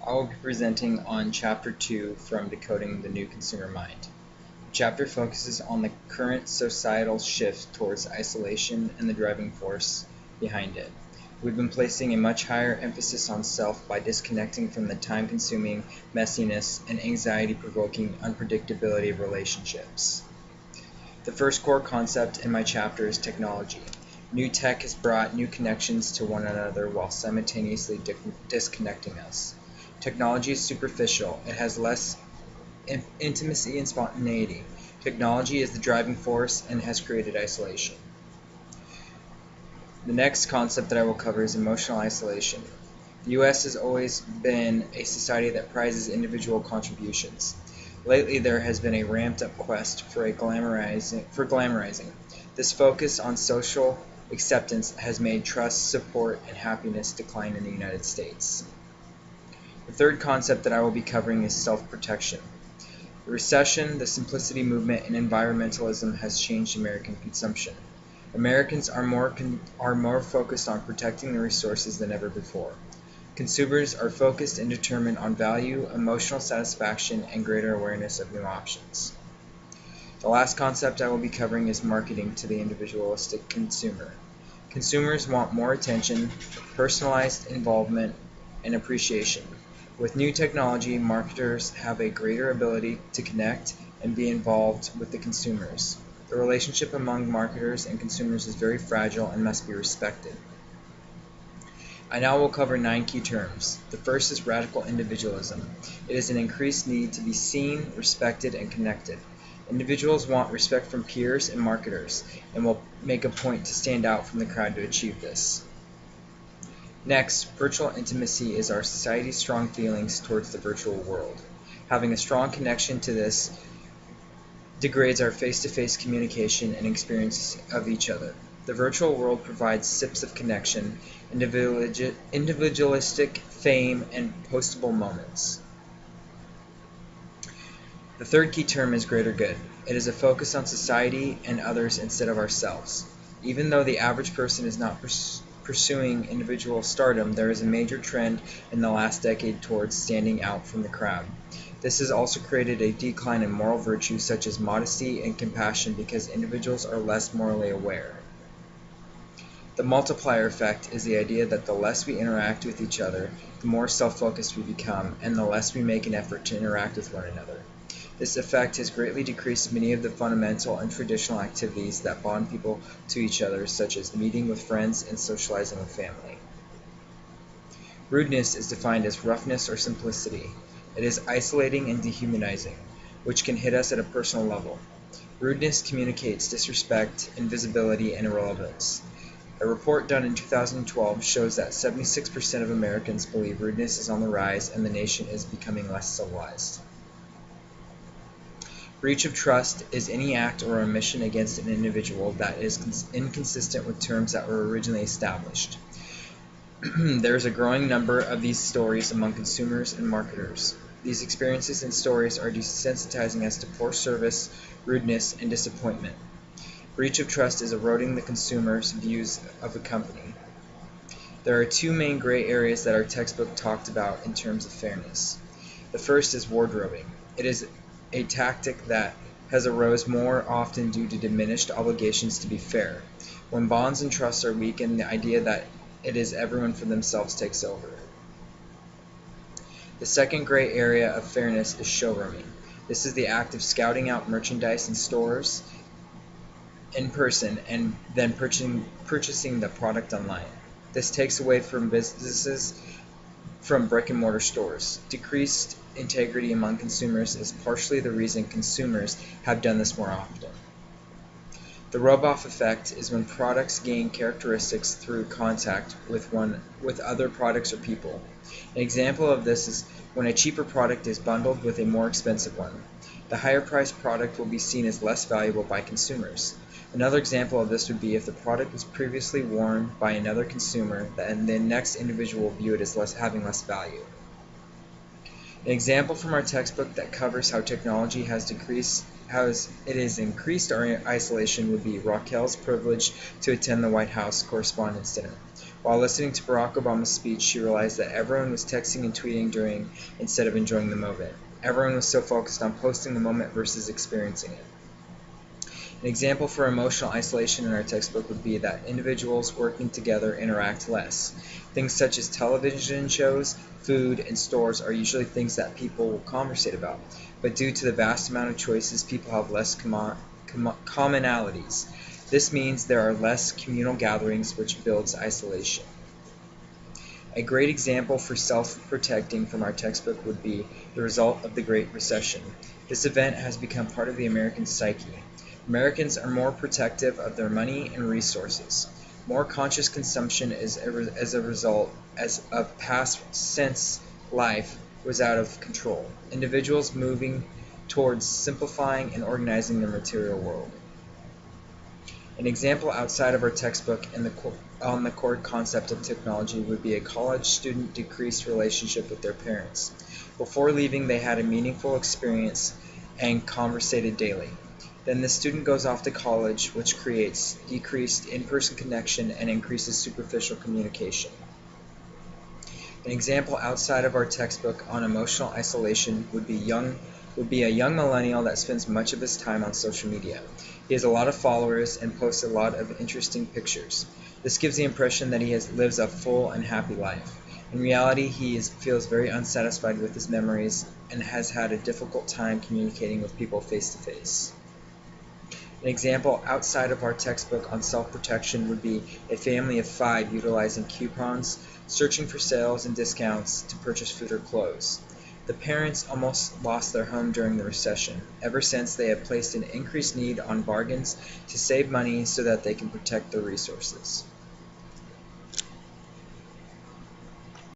I will be presenting on Chapter 2 from Decoding the New Consumer Mind. The chapter focuses on the current societal shift towards isolation and the driving force behind it. We've been placing a much higher emphasis on self by disconnecting from the time-consuming messiness and anxiety-provoking unpredictability of relationships. The first core concept in my chapter is technology. New tech has brought new connections to one another while simultaneously disconnecting us. Technology is superficial. It has less intimacy and spontaneity. Technology is the driving force and has created isolation. The next concept that I will cover is emotional isolation. The U.S. has always been a society that prizes individual contributions. Lately, there has been a ramped-up quest for glamorizing. This focus on social acceptance has made trust, support, and happiness decline in the United States. The third concept that I will be covering is self-protection. The recession, the simplicity movement, and environmentalism has changed American consumption. Americans are more focused on protecting the resources than ever before. Consumers are focused and determined on value, emotional satisfaction, and greater awareness of new options. The last concept I will be covering is marketing to the individualistic consumer. Consumers want more attention, personalized involvement, and appreciation. With new technology, marketers have a greater ability to connect and be involved with the consumers. The relationship among marketers and consumers is very fragile and must be respected. I now will cover 9 key terms. The first is radical individualism. It is an increased need to be seen, respected, and connected. Individuals want respect from peers and marketers, and will make a point to stand out from the crowd to achieve this. Next, virtual intimacy is our society's strong feelings towards the virtual world. Having a strong connection to this degrades our face-to-face communication and experience of each other. The virtual world provides sips of connection, individualistic fame, and postable moments. The third key term is greater good. It is a focus on society and others instead of ourselves. Even though the average person is not pursuing individual stardom, there is a major trend in the last decade towards standing out from the crowd. This has also created a decline in moral virtues such as modesty and compassion because individuals are less morally aware. The multiplier effect is the idea that the less we interact with each other, the more self-focused we become, and the less we make an effort to interact with one another. This effect has greatly decreased many of the fundamental and traditional activities that bond people to each other, such as meeting with friends and socializing with family. Rudeness is defined as roughness or simplicity. It is isolating and dehumanizing, which can hit us at a personal level. Rudeness communicates disrespect, invisibility, and irrelevance. A report done in 2012 shows that 76% of Americans believe rudeness is on the rise and the nation is becoming less civilized. Breach of trust is any act or omission against an individual that is inconsistent with terms that were originally established. There is a growing number of these stories among consumers and marketers. These experiences and stories are desensitizing us to poor service, rudeness, and disappointment. Breach of trust is eroding the consumer's views of a company. There are 2 main gray areas that our textbook talked about in terms of fairness. The first is wardrobing. It is a tactic that has arose more often due to diminished obligations to be fair. When bonds and trusts are weakened, the idea that it is everyone for themselves takes over. The second gray area of fairness is showrooming. This is the act of scouting out merchandise in stores in person and then purchasing the product online. This takes away from businesses from brick-and-mortar stores. Decreased integrity among consumers is partially the reason consumers have done this more often. The rub-off effect is when products gain characteristics through contact with other products or people. An example of this is when a cheaper product is bundled with a more expensive one. The higher priced product will be seen as less valuable by consumers. Another example of this would be if the product was previously worn by another consumer, then the next individual will view it as having less value. An example from our textbook that covers how technology has increased our isolation would be Raquel's privilege to attend the White House Correspondents' Dinner. While listening to Barack Obama's speech, she realized that everyone was texting and tweeting during instead of enjoying the moment. Everyone was so focused on posting the moment versus experiencing it. An example for emotional isolation in our textbook would be that individuals working together interact less. Things such as television shows, food, and stores are usually things that people will conversate about, but due to the vast amount of choices, people have less commonalities. This means there are less communal gatherings, which builds isolation. A great example for self-protecting from our textbook would be the result of the Great Recession. This event has become part of the American psyche. Americans are more protective of their money and resources. More conscious consumption as a result of past since life was out of control. Individuals moving towards simplifying and organizing their material world. An example outside of our textbook on the core concept of technology would be a college student decreased relationship with their parents. Before leaving, they had a meaningful experience and conversated daily. Then the student goes off to college, which creates decreased in-person connection and increases superficial communication. An example outside of our textbook on emotional isolation would be a young millennial that spends much of his time on social media. He has a lot of followers and posts a lot of interesting pictures. This gives the impression that he lives a full and happy life. In reality, he feels very unsatisfied with his memories and has had a difficult time communicating with people face to face. An example outside of our textbook on self-protection would be a family of 5 utilizing coupons, searching for sales and discounts to purchase food or clothes. The parents almost lost their home during the recession. Ever since, they have placed an increased need on bargains to save money so that they can protect their resources.